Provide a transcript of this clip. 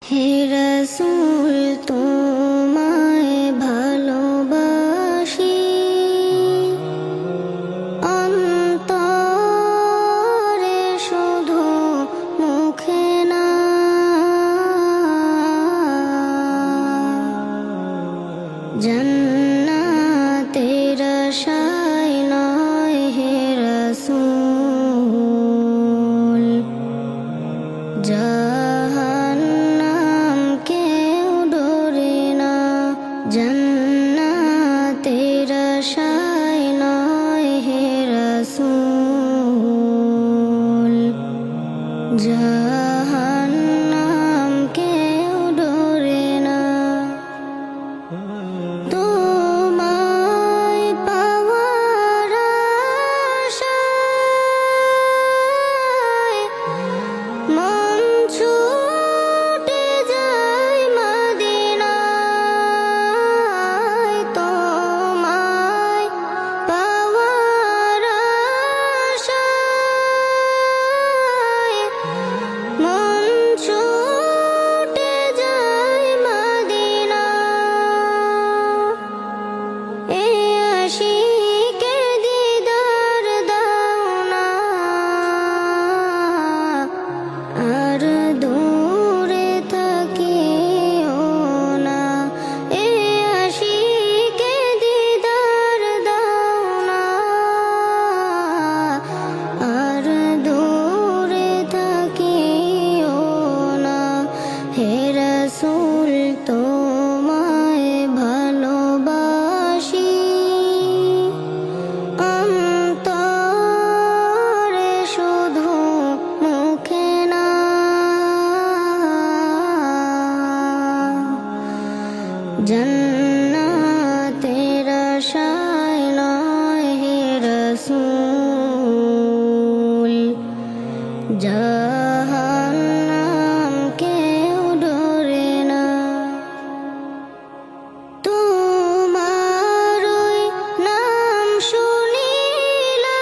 হে রাসূল তোমায় ভালোবাসি, অন্তরে শুধু মুখে না। জান্নাতের আশায় নয় হে রাসূল, জাহান্নাম কেউ ডরে না। জান্নাতের আশায় নয় হে রাসূল, জাহান্নাম কেউ ডরে না। তোমায় পাওয়ার আশায় মন ছুটে যায় মদিনায়। তোমায় পাওয়ার আশায় মন ছুটে যায় মদিনায়। এই আশিকে দিদার দাও না, আর দূরে থাকিও না। এই আশিকে দিদার দাও না, আর দূরে থাকিও না। হে রাসূল তোমায় ভালোবাসি, অন্তরে শুধু মুখে না। জান্নাতের আশায় নয় হে রাসূল, জাহান্নাম কেউ ডরে না। তোমার ওই নাম শুনিলাম